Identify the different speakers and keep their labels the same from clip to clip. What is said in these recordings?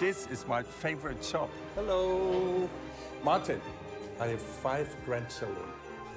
Speaker 1: This is my favorite shop.
Speaker 2: Hello. Martin, I have 5 grandchildren.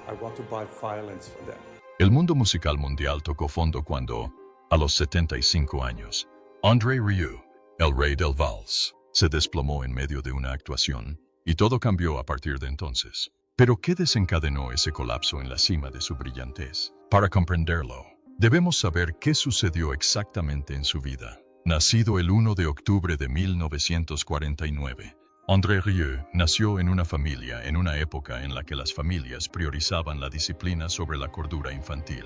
Speaker 2: I want to buy violins for them.
Speaker 3: El mundo musical mundial tocó fondo cuando, a los 75 años, André Rieu, el rey del vals, se desplomó en medio de una actuación, y todo cambió a partir de entonces. Pero ¿qué desencadenó ese colapso en la cima de su brillantez? Para comprenderlo, debemos saber qué sucedió exactamente en su vida. Nacido el 1 de octubre de 1949, André Rieu nació en una familia en una época en la que las familias priorizaban la disciplina sobre la cordura infantil.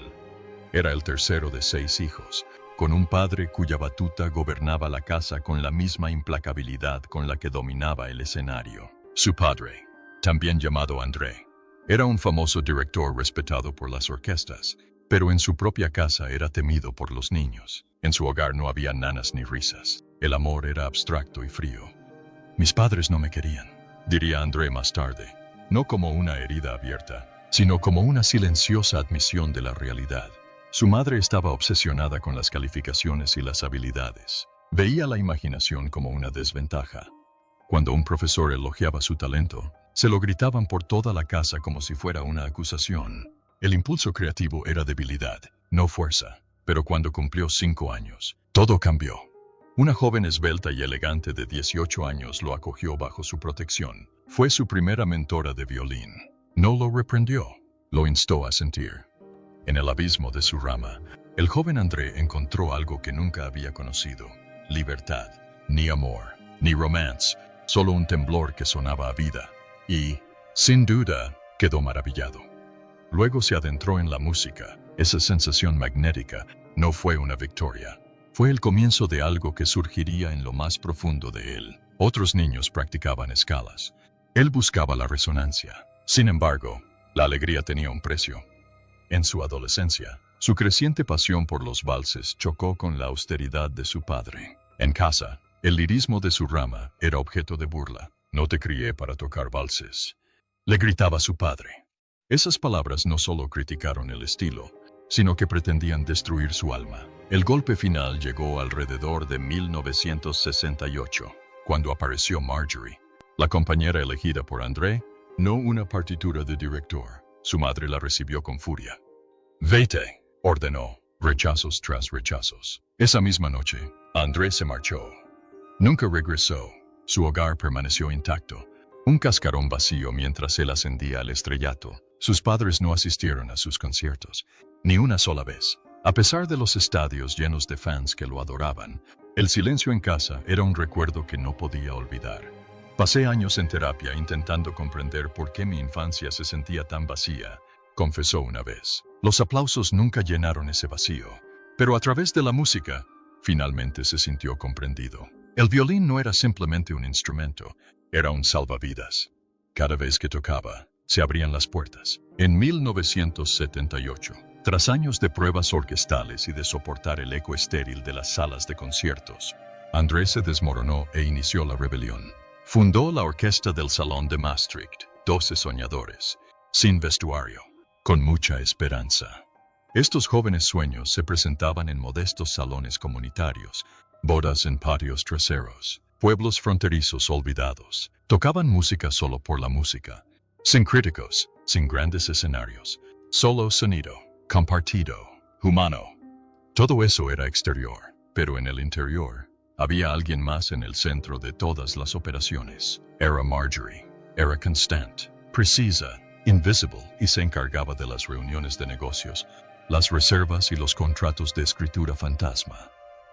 Speaker 3: Era el tercero de 6 hijos, con un padre cuya batuta gobernaba la casa con la misma implacabilidad con la que dominaba el escenario. Su padre, también llamado André, era un famoso director respetado por las orquestas, pero en su propia casa era temido por los niños. En su hogar no había nanas ni risas. El amor era abstracto y frío. Mis padres no me querían, diría André más tarde, no como una herida abierta, sino como una silenciosa admisión de la realidad. Su madre estaba obsesionada con las calificaciones y las habilidades. Veía la imaginación como una desventaja. Cuando un profesor elogiaba su talento, se lo gritaban por toda la casa como si fuera una acusación. El impulso creativo era debilidad, no fuerza. Pero cuando cumplió 5 años, todo cambió. Una joven esbelta y elegante de 18 años lo acogió bajo su protección. Fue su primera mentora de violín. No lo reprendió, lo instó a sentir. En el abismo de su rama, el joven André encontró algo que nunca había conocido: libertad, ni amor, ni romance, solo un temblor que sonaba a vida. Y, sin duda, quedó maravillado. Luego se adentró en la música. Esa sensación magnética no fue una victoria. Fue el comienzo de algo que surgiría en lo más profundo de él. Otros niños practicaban escalas. Él buscaba la resonancia. Sin embargo, la alegría tenía un precio. En su adolescencia, su creciente pasión por los valses chocó con la austeridad de su padre. En casa, el lirismo de su rama era objeto de burla. No te crié para tocar valses, le gritaba su padre. Esas palabras no solo criticaron el estilo, sino que pretendían destruir su alma. El golpe final llegó alrededor de 1968, cuando apareció Marjorie, la compañera elegida por André, no una partitura de director. Su madre la recibió con furia. «Vete», ordenó, rechazos tras rechazos. Esa misma noche, André se marchó. Nunca regresó. Su hogar permaneció intacto, un cascarón vacío mientras él ascendía al estrellato. Sus padres no asistieron a sus conciertos, ni una sola vez. A pesar de los estadios llenos de fans que lo adoraban, el silencio en casa era un recuerdo que no podía olvidar. Pasé años en terapia intentando comprender por qué mi infancia se sentía tan vacía, confesó una vez. Los aplausos nunca llenaron ese vacío, pero a través de la música, finalmente se sintió comprendido. El violín no era simplemente un instrumento, era un salvavidas. Cada vez que tocaba, se abrían las puertas. En 1978, tras años de pruebas orquestales y de soportar el eco estéril de las salas de conciertos, André se desmoronó e inició la rebelión. Fundó la orquesta del Salón de Maastricht, 12 soñadores, sin vestuario, con mucha esperanza. Estos jóvenes sueños se presentaban en modestos salones comunitarios, bodas en patios traseros, pueblos fronterizos olvidados. Tocaban música solo por la música, sin críticos, sin grandes escenarios, solo sonido, compartido, humano. Todo eso era exterior, pero en el interior, había alguien más en el centro de todas las operaciones. Era Marjorie, era constant, precisa, invisible, y se encargaba de las reuniones de negocios, las reservas y los contratos de escritura fantasma.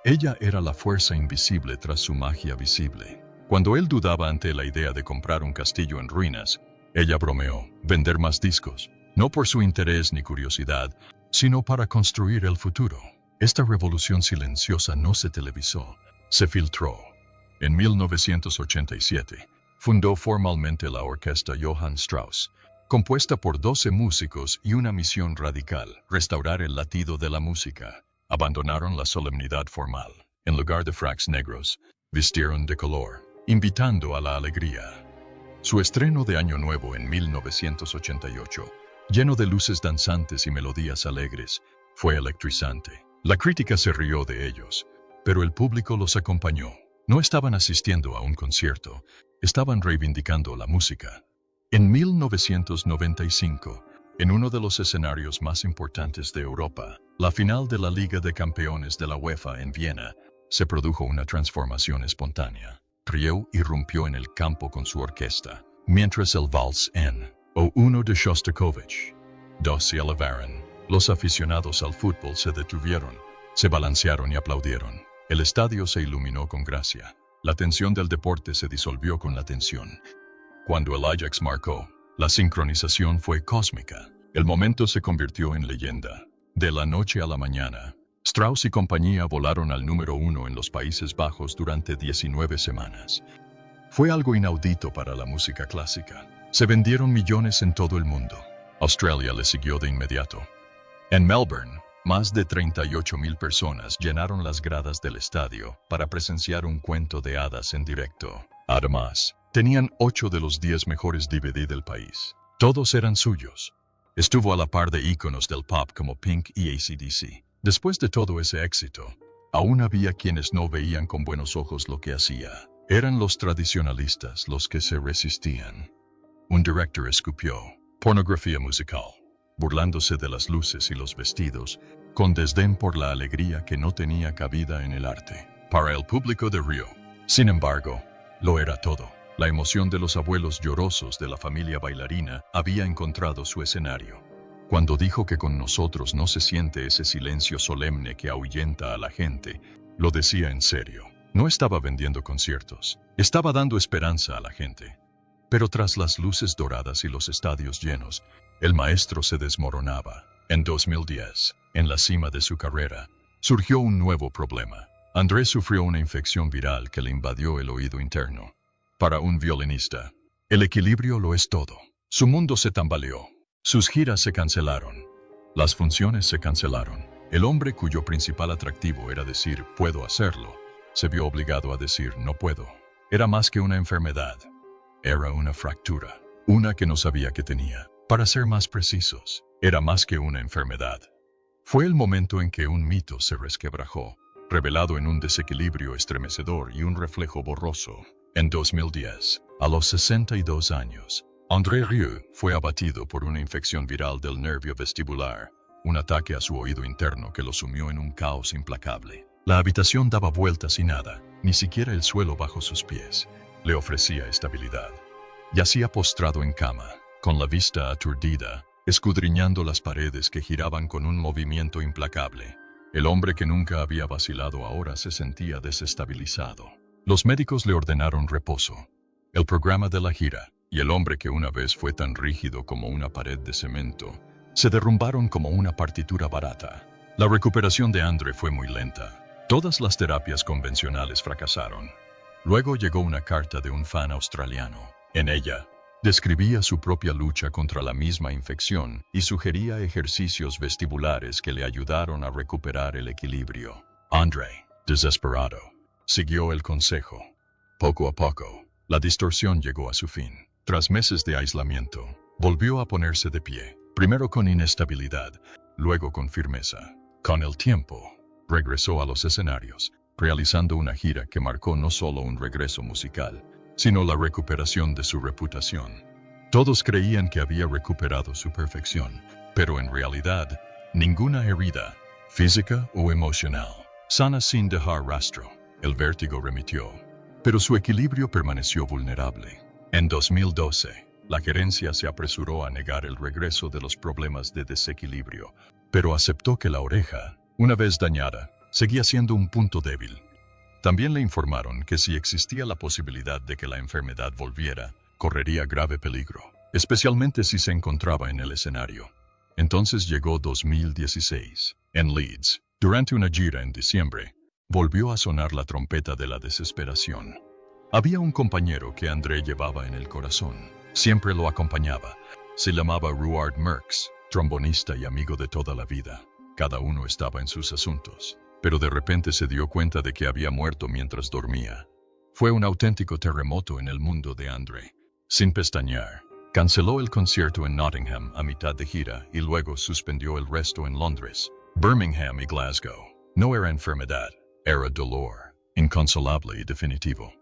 Speaker 3: Ella era la fuerza invisible tras su magia visible. Cuando él dudaba ante la idea de comprar un castillo en ruinas, ella bromeó: vender más discos, no por su interés ni curiosidad, sino para construir el futuro. Esta revolución silenciosa no se televisó, se filtró. En 1987, fundó formalmente la orquesta Johann Strauss, compuesta por 12 músicos y una misión radical: restaurar el latido de la música. Abandonaron la solemnidad formal. En lugar de fracs negros, vistieron de color, invitando a la alegría. Su estreno de Año Nuevo en 1988, lleno de luces danzantes y melodías alegres, fue electrizante. La crítica se rió de ellos, pero el público los acompañó. No estaban asistiendo a un concierto, estaban reivindicando la música. En 1995, en uno de los escenarios más importantes de Europa, la final de la Liga de Campeones de la UEFA en Viena, se produjo una transformación espontánea. Rieu irrumpió en el campo con su orquesta, mientras el vals en O1 de Shostakovich, 2 se elevaron. Los aficionados al fútbol se detuvieron, se balancearon y aplaudieron. El estadio se iluminó con gracia. La tensión del deporte se disolvió con la tensión. Cuando el Ajax marcó, la sincronización fue cósmica. El momento se convirtió en leyenda. De la noche a la mañana, Strauss y compañía volaron al número 1 en los Países Bajos durante 19 semanas. Fue algo inaudito para la música clásica. Se vendieron millones en todo el mundo. Australia le siguió de inmediato. En Melbourne, más de 38,000 personas llenaron las gradas del estadio para presenciar un cuento de hadas en directo. Además, tenían 8 de los 10 mejores DVD del país. Todos eran suyos. Estuvo a la par de íconos del pop como Pink y AC/DC. Después de todo ese éxito, aún había quienes no veían con buenos ojos lo que hacía. Eran los tradicionalistas los que se resistían. Un director escupió pornografía musical, burlándose de las luces y los vestidos, con desdén por la alegría que no tenía cabida en el arte. Para el público de Rio, sin embargo, lo era todo. La emoción de los abuelos llorosos de la familia bailarina había encontrado su escenario. Cuando dijo que con nosotros no se siente ese silencio solemne que ahuyenta a la gente, lo decía en serio. No estaba vendiendo conciertos, estaba dando esperanza a la gente. Pero tras las luces doradas y los estadios llenos, el maestro se desmoronaba. En 2010, en la cima de su carrera, surgió un nuevo problema. André sufrió una infección viral que le invadió el oído interno. Para un violinista, el equilibrio lo es todo. Su mundo se tambaleó. Sus giras se cancelaron. Las funciones se cancelaron. El hombre cuyo principal atractivo era decir «puedo hacerlo», se vio obligado a decir «no puedo». Era más que una enfermedad. Era una fractura. Una que no sabía que tenía. Para ser más precisos, era más que una enfermedad. Fue el momento en que un mito se resquebrajó, revelado en un desequilibrio estremecedor y un reflejo borroso. En 2010, a los 62 años, André Rieu fue abatido por una infección viral del nervio vestibular, un ataque a su oído interno que lo sumió en un caos implacable. La habitación daba vueltas y nada, ni siquiera el suelo bajo sus pies, le ofrecía estabilidad. Yacía postrado en cama, con la vista aturdida, escudriñando las paredes que giraban con un movimiento implacable. El hombre que nunca había vacilado ahora se sentía desestabilizado. Los médicos le ordenaron reposo. El programa de la gira, y el hombre que una vez fue tan rígido como una pared de cemento, se derrumbaron como una partitura barata. La recuperación de André fue muy lenta. Todas las terapias convencionales fracasaron. Luego llegó una carta de un fan australiano. En ella, describía su propia lucha contra la misma infección y sugería ejercicios vestibulares que le ayudaron a recuperar el equilibrio. André, desesperado, siguió el consejo. Poco a poco, la distorsión llegó a su fin. Tras meses de aislamiento, volvió a ponerse de pie, primero con inestabilidad, luego con firmeza. Con el tiempo, regresó a los escenarios, realizando una gira que marcó no solo un regreso musical, sino la recuperación de su reputación. Todos creían que había recuperado su perfección, pero en realidad, ninguna herida, física o emocional, sana sin dejar rastro. El vértigo remitió, pero su equilibrio permaneció vulnerable. En 2012, la gerencia se apresuró a negar el regreso de los problemas de desequilibrio, pero aceptó que la oreja, una vez dañada, seguía siendo un punto débil. También le informaron que si existía la posibilidad de que la enfermedad volviera, correría grave peligro, especialmente si se encontraba en el escenario. Entonces llegó 2016. En Leeds, durante una gira en diciembre, volvió a sonar la trompeta de la desesperación. Había un compañero que André llevaba en el corazón. Siempre lo acompañaba. Se llamaba Ruard Merckx, trombonista y amigo de toda la vida. Cada uno estaba en sus asuntos, pero de repente se dio cuenta de que había muerto mientras dormía. Fue un auténtico terremoto en el mundo de André. Sin pestañear, canceló el concierto en Nottingham a mitad de gira y luego suspendió el resto en Londres, Birmingham y Glasgow. No era enfermedad, era dolor. inconsolable y definitivo.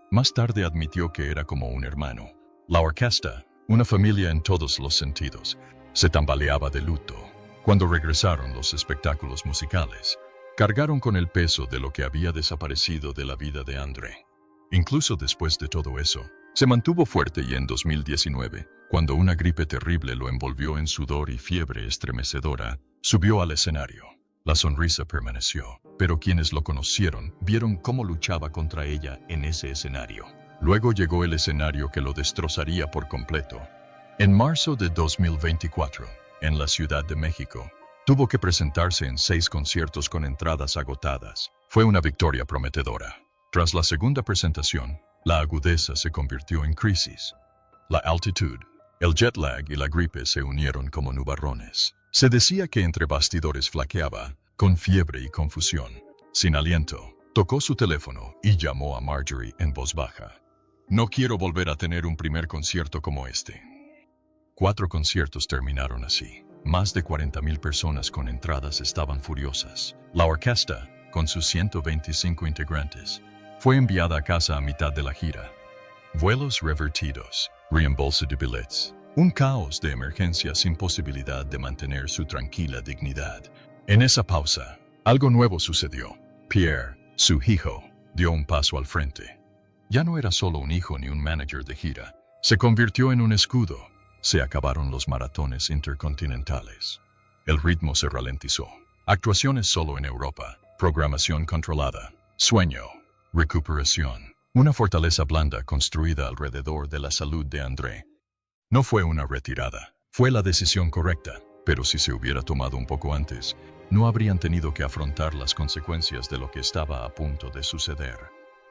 Speaker 3: Más tarde admitió que era como un hermano. La orquesta, una familia en todos los sentidos, se tambaleaba de luto. Cuando regresaron los espectáculos musicales, cargaron con el peso de lo que había desaparecido de la vida de André. Incluso después de todo eso, se mantuvo fuerte y en 2019, cuando una gripe terrible lo envolvió en sudor y fiebre estremecedora, subió al escenario. La sonrisa permaneció, pero quienes lo conocieron vieron cómo luchaba contra ella en ese escenario. Luego llegó el escenario que lo destrozaría por completo. En marzo de 2024, en la Ciudad de México, tuvo que presentarse en 6 conciertos con entradas agotadas. Fue una victoria prometedora. Tras la segunda presentación, la agudeza se convirtió en crisis. La altitud, el jet lag y la gripe se unieron como nubarrones. Se decía que entre bastidores flaqueaba, con fiebre y confusión. Sin aliento, tocó su teléfono y llamó a Marjorie en voz baja. No quiero volver a tener un primer concierto como este. 4 conciertos terminaron así. Más de 40,000 personas con entradas estaban furiosas. La orquesta, con sus 125 integrantes, fue enviada a casa a mitad de la gira. Vuelos revertidos, reembolso de billets, un caos de emergencia sin posibilidad de mantener su tranquila dignidad. En esa pausa, algo nuevo sucedió. Pierre, su hijo, dio un paso al frente. Ya no era solo un hijo ni un manager de gira. Se convirtió en un escudo. Se acabaron los maratones intercontinentales. El ritmo se ralentizó. Actuaciones solo en Europa. Programación controlada. Sueño. Recuperación. Una fortaleza blanda construida alrededor de la salud de André. No fue una retirada. Fue la decisión correcta. Pero si se hubiera tomado un poco antes, no habrían tenido que afrontar las consecuencias de lo que estaba a punto de suceder.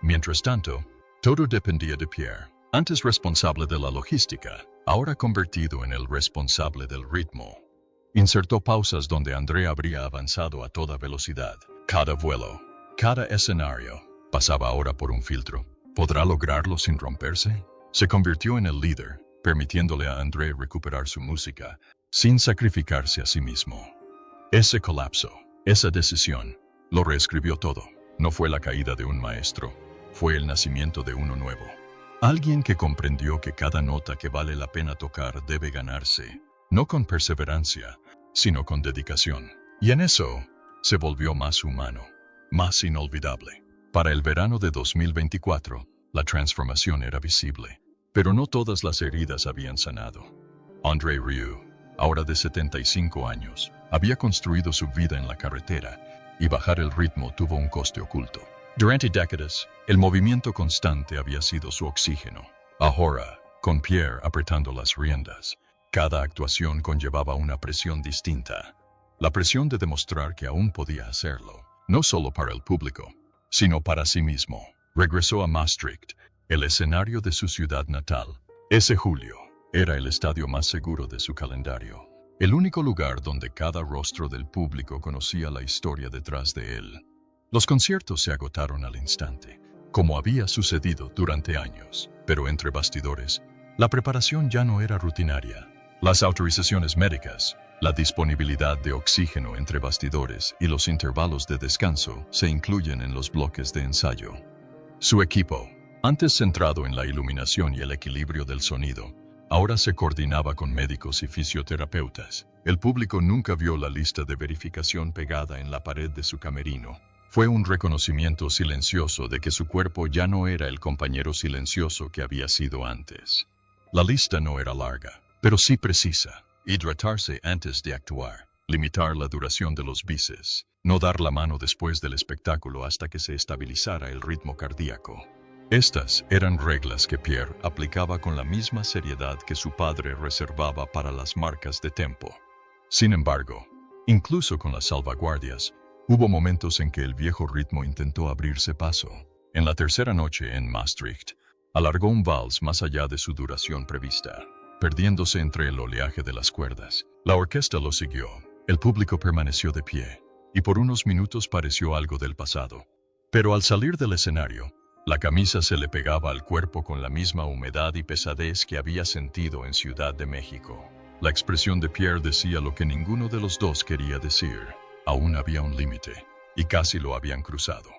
Speaker 3: Mientras tanto, todo dependía de Pierre, antes responsable de la logística, ahora convertido en el responsable del ritmo. Insertó pausas donde André habría avanzado a toda velocidad. Cada vuelo, cada escenario, pasaba ahora por un filtro. ¿Podrá lograrlo sin romperse? Se convirtió en el líder, permitiéndole a André recuperar su música, sin sacrificarse a sí mismo. Ese colapso, esa decisión, lo reescribió todo. No fue la caída de un maestro, fue el nacimiento de uno nuevo. Alguien que comprendió que cada nota que vale la pena tocar debe ganarse, no con perseverancia, sino con dedicación. Y en eso, se volvió más humano, más inolvidable. Para el verano de 2024, la transformación era visible, pero no todas las heridas habían sanado. André Rieu, ahora de 75 años, había construido su vida en la carretera, y bajar el ritmo tuvo un coste oculto. Durante décadas, el movimiento constante había sido su oxígeno. Ahora, con Pierre apretando las riendas, cada actuación conllevaba una presión distinta. La presión de demostrar que aún podía hacerlo, no solo para el público, sino para sí mismo. Regresó a Maastricht, el escenario de su ciudad natal. Ese julio, era el estadio más seguro de su calendario. El único lugar donde cada rostro del público conocía la historia detrás de él. Los conciertos se agotaron al instante, como había sucedido durante años, pero entre bastidores, la preparación ya no era rutinaria. Las autorizaciones médicas, la disponibilidad de oxígeno entre bastidores y los intervalos de descanso se incluyen en los bloques de ensayo. Su equipo, antes centrado en la iluminación y el equilibrio del sonido, ahora se coordinaba con médicos y fisioterapeutas. El público nunca vio la lista de verificación pegada en la pared de su camerino. Fue un reconocimiento silencioso de que su cuerpo ya no era el compañero silencioso que había sido antes. La lista no era larga, pero sí precisa. Hidratarse antes de actuar, limitar la duración de los bises, no dar la mano después del espectáculo hasta que se estabilizara el ritmo cardíaco. Estas eran reglas que Pierre aplicaba con la misma seriedad que su padre reservaba para las marcas de tempo. Sin embargo, incluso con las salvaguardias, hubo momentos en que el viejo ritmo intentó abrirse paso. En la tercera noche en Maastricht, alargó un vals más allá de su duración prevista, perdiéndose entre el oleaje de las cuerdas. La orquesta lo siguió, el público permaneció de pie, y por unos minutos pareció algo del pasado. Pero al salir del escenario, la camisa se le pegaba al cuerpo con la misma humedad y pesadez que había sentido en Ciudad de México. La expresión de Pierre decía lo que ninguno de los dos quería decir. Aún había un límite, y casi lo habían cruzado.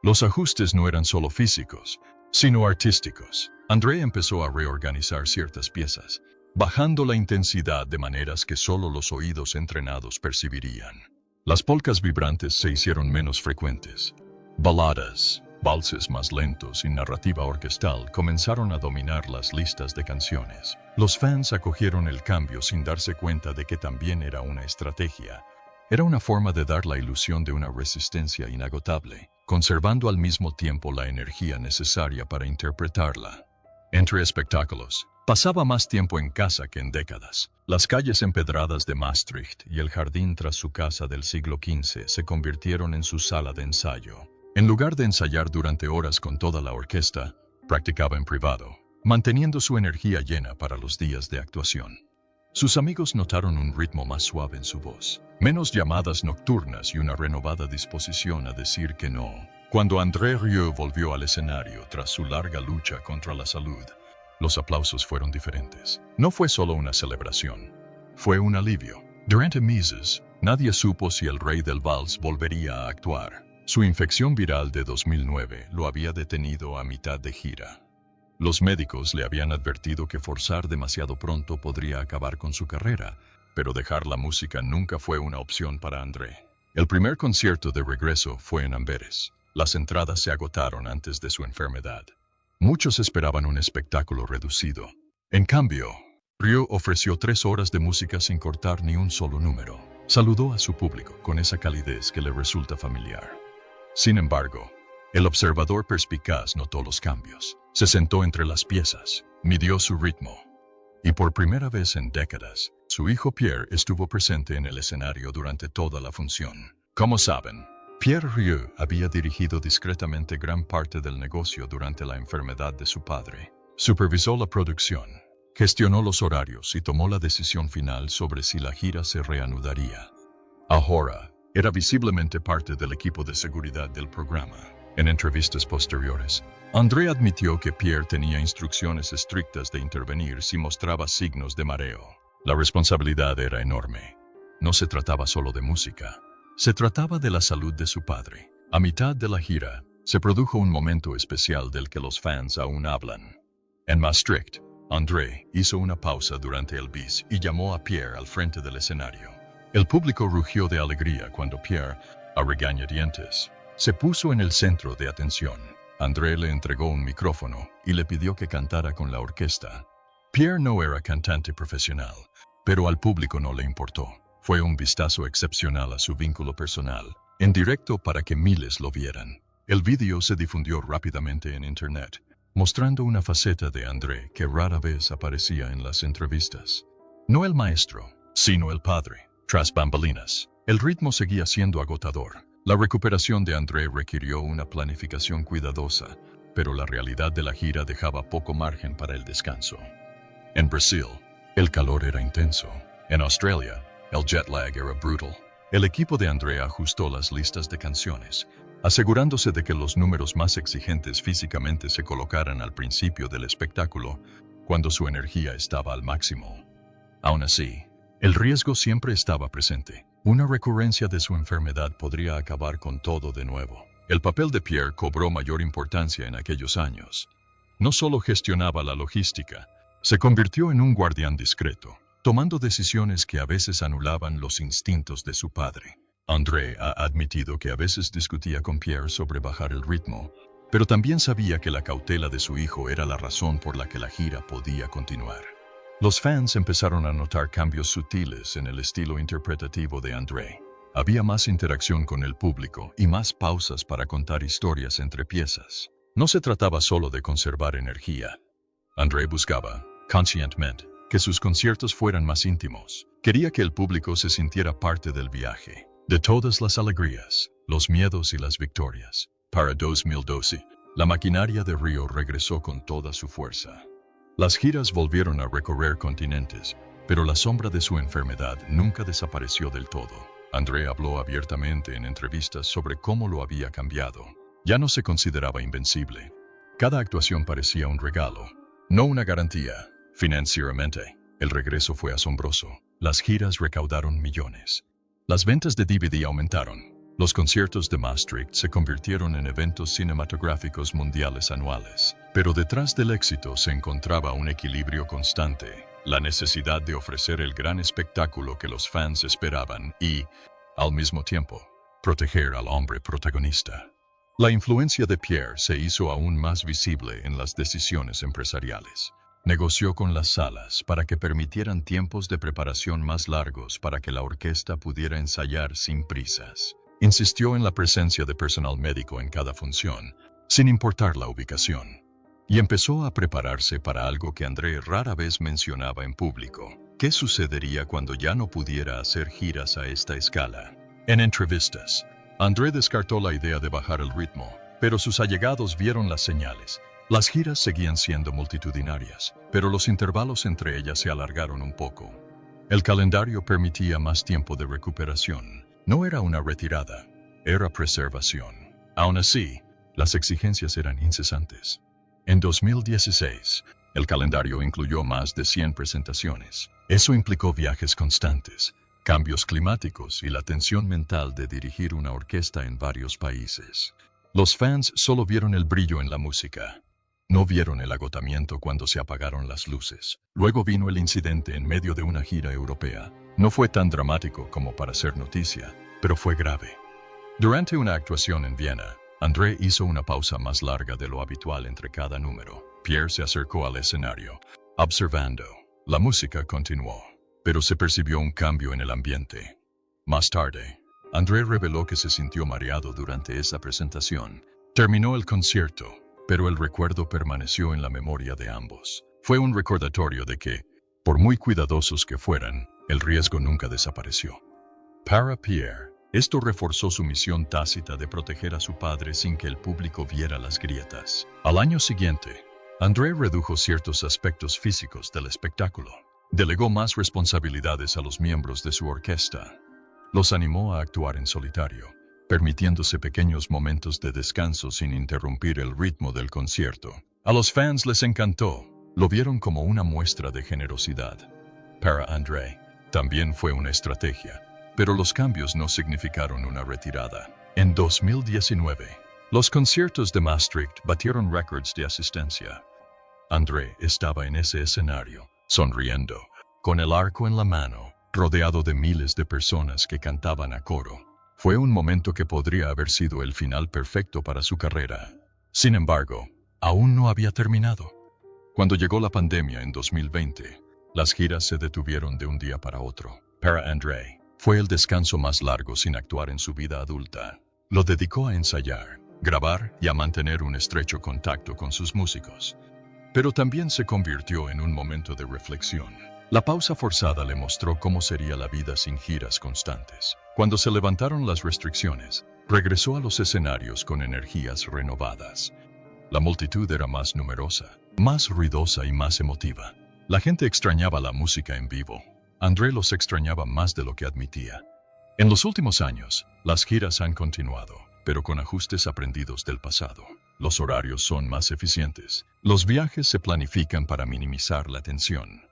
Speaker 3: Los ajustes no eran solo físicos, sino artísticos. André empezó a reorganizar ciertas piezas, bajando la intensidad de maneras que solo los oídos entrenados percibirían. Las polcas vibrantes se hicieron menos frecuentes. Baladas, valses más lentos y narrativa orquestal comenzaron a dominar las listas de canciones. Los fans acogieron el cambio sin darse cuenta de que también era una estrategia. Era una forma de dar la ilusión de una resistencia inagotable, conservando al mismo tiempo la energía necesaria para interpretarla. Entre espectáculos, pasaba más tiempo en casa que en décadas. Las calles empedradas de Maastricht y el jardín tras su casa del siglo XV se convirtieron en su sala de ensayo. En lugar de ensayar durante horas con toda la orquesta, practicaba en privado, manteniendo su energía llena para los días de actuación. Sus amigos notaron un ritmo más suave en su voz, menos llamadas nocturnas y una renovada disposición a decir que no. Cuando André Rieu volvió al escenario tras su larga lucha contra la salud, los aplausos fueron diferentes. No fue solo una celebración, fue un alivio. Durante meses, nadie supo si el rey del vals volvería a actuar. Su infección viral de 2009 lo había detenido a mitad de gira. Los médicos le habían advertido que forzar demasiado pronto podría acabar con su carrera, pero dejar la música nunca fue una opción para André. El primer concierto de regreso fue en Amberes. Las entradas se agotaron antes de su enfermedad. Muchos esperaban un espectáculo reducido. En cambio, Rieu ofreció 3 horas de música sin cortar ni un solo número. Saludó a su público con esa calidez que le resulta familiar. Sin embargo, el observador perspicaz notó los cambios. Se sentó entre las piezas, midió su ritmo. Y por primera vez en décadas, su hijo Pierre estuvo presente en el escenario durante toda la función. Como saben, Pierre Rieu había dirigido discretamente gran parte del negocio durante la enfermedad de su padre. Supervisó la producción, gestionó los horarios y tomó la decisión final sobre si la gira se reanudaría. Ahora, era visiblemente parte del equipo de seguridad del programa. En entrevistas posteriores, André admitió que Pierre tenía instrucciones estrictas de intervenir si mostraba signos de mareo. La responsabilidad era enorme. No se trataba solo de música. Se trataba de la salud de su padre. A mitad de la gira, se produjo un momento especial del que los fans aún hablan. En Maastricht, André hizo una pausa durante el bis y llamó a Pierre al frente del escenario. El público rugió de alegría cuando Pierre, a regañadientes, se puso en el centro de atención. André le entregó un micrófono y le pidió que cantara con la orquesta. Pierre no era cantante profesional, pero al público no le importó. Fue un vistazo excepcional a su vínculo personal, en directo para que miles lo vieran. El vídeo se difundió rápidamente en Internet, mostrando una faceta de André que rara vez aparecía en las entrevistas. No el maestro, sino el padre. Tras bambalinas, el ritmo seguía siendo agotador. La recuperación de André requirió una planificación cuidadosa, pero la realidad de la gira dejaba poco margen para el descanso. En Brasil, el calor era intenso. En Australia, el jet lag era brutal. El equipo de André ajustó las listas de canciones, asegurándose de que los números más exigentes físicamente se colocaran al principio del espectáculo, cuando su energía estaba al máximo. Aún así, el riesgo siempre estaba presente. Una recurrencia de su enfermedad podría acabar con todo de nuevo. El papel de Pierre cobró mayor importancia en aquellos años. No solo gestionaba la logística, se convirtió en un guardián discreto, tomando decisiones que a veces anulaban los instintos de su padre. André ha admitido que a veces discutía con Pierre sobre bajar el ritmo, pero también sabía que la cautela de su hijo era la razón por la que la gira podía continuar. Los fans empezaron a notar cambios sutiles en el estilo interpretativo de André. Había más interacción con el público y más pausas para contar historias entre piezas. No se trataba solo de conservar energía. André buscaba, conscientemente, que sus conciertos fueran más íntimos. Quería que el público se sintiera parte del viaje, de todas las alegrías, los miedos y las victorias. Para 2012, la maquinaria de Rieu regresó con toda su fuerza. Las giras volvieron a recorrer continentes, pero la sombra de su enfermedad nunca desapareció del todo. André habló abiertamente en entrevistas sobre cómo lo había cambiado. Ya no se consideraba invencible. Cada actuación parecía un regalo, no una garantía. Financieramente, el regreso fue asombroso. Las giras recaudaron millones. Las ventas de DVD aumentaron. Los conciertos de Maastricht se convirtieron en eventos cinematográficos mundiales anuales, pero detrás del éxito se encontraba un equilibrio constante, la necesidad de ofrecer el gran espectáculo que los fans esperaban y, al mismo tiempo, proteger al hombre protagonista. La influencia de Pierre se hizo aún más visible en las decisiones empresariales. Negoció con las salas para que permitieran tiempos de preparación más largos para que la orquesta pudiera ensayar sin prisas. Insistió en la presencia de personal médico en cada función, sin importar la ubicación. Y empezó a prepararse para algo que André rara vez mencionaba en público. ¿Qué sucedería cuando ya no pudiera hacer giras a esta escala? En entrevistas, André descartó la idea de bajar el ritmo, pero sus allegados vieron las señales. Las giras seguían siendo multitudinarias, pero los intervalos entre ellas se alargaron un poco. El calendario permitía más tiempo de recuperación. No era una retirada, era preservación. Aún así, las exigencias eran incesantes. En 2016, el calendario incluyó más de 100 presentaciones. Eso implicó viajes constantes, cambios climáticos y la tensión mental de dirigir una orquesta en varios países. Los fans solo vieron el brillo en la música. No vieron el agotamiento cuando se apagaron las luces. Luego vino el incidente en medio de una gira europea. No fue tan dramático como para ser noticia, pero fue grave. Durante una actuación en Viena, André hizo una pausa más larga de lo habitual entre cada número. Pierre se acercó al escenario, observando. La música continuó, pero se percibió un cambio en el ambiente. Más tarde, André reveló que se sintió mareado durante esa presentación. Terminó el concierto, pero el recuerdo permaneció en la memoria de ambos. Fue un recordatorio de que, por muy cuidadosos que fueran, el riesgo nunca desapareció. Para Pierre, esto reforzó su misión tácita de proteger a su padre sin que el público viera las grietas. Al año siguiente, André redujo ciertos aspectos físicos del espectáculo. Delegó más responsabilidades a los miembros de su orquesta. Los animó a actuar en solitario, permitiéndose pequeños momentos de descanso sin interrumpir el ritmo del concierto. A los fans les encantó, lo vieron como una muestra de generosidad. Para André, también fue una estrategia, pero los cambios no significaron una retirada. En 2019, los conciertos de Maastricht batieron récords de asistencia. André estaba en ese escenario, sonriendo, con el arco en la mano, rodeado de miles de personas que cantaban a coro. Fue un momento que podría haber sido el final perfecto para su carrera. Sin embargo, aún no había terminado. Cuando llegó la pandemia en 2020, las giras se detuvieron de un día para otro. Para André, fue el descanso más largo sin actuar en su vida adulta. Lo dedicó a ensayar, grabar y a mantener un estrecho contacto con sus músicos. Pero también se convirtió en un momento de reflexión. La pausa forzada le mostró cómo sería la vida sin giras constantes. Cuando se levantaron las restricciones, regresó a los escenarios con energías renovadas. La multitud era más numerosa, más ruidosa y más emotiva. La gente extrañaba la música en vivo. André los extrañaba más de lo que admitía. En los últimos años, las giras han continuado, pero con ajustes aprendidos del pasado. Los horarios son más eficientes. Los viajes se planifican para minimizar la tensión.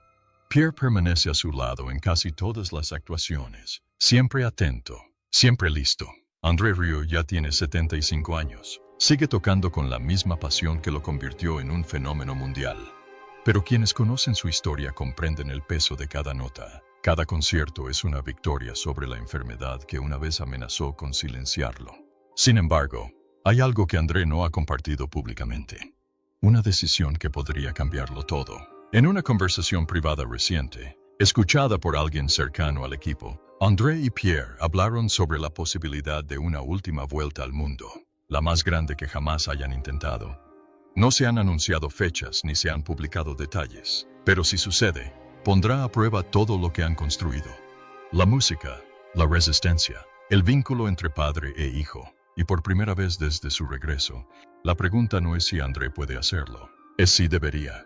Speaker 3: Pierre permanece a su lado en casi todas las actuaciones, siempre atento, siempre listo. André Rieu ya tiene 75 años. Sigue tocando con la misma pasión que lo convirtió en un fenómeno mundial. Pero quienes conocen su historia comprenden el peso de cada nota. Cada concierto es una victoria sobre la enfermedad que una vez amenazó con silenciarlo. Sin embargo, hay algo que André no ha compartido públicamente. Una decisión que podría cambiarlo todo. En una conversación privada reciente, escuchada por alguien cercano al equipo, André y Pierre hablaron sobre la posibilidad de una última vuelta al mundo, la más grande que jamás hayan intentado. No se han anunciado fechas ni se han publicado detalles, pero si sucede, pondrá a prueba todo lo que han construido. La música, la resistencia, el vínculo entre padre e hijo, y por primera vez desde su regreso, la pregunta no es si André puede hacerlo, es si debería.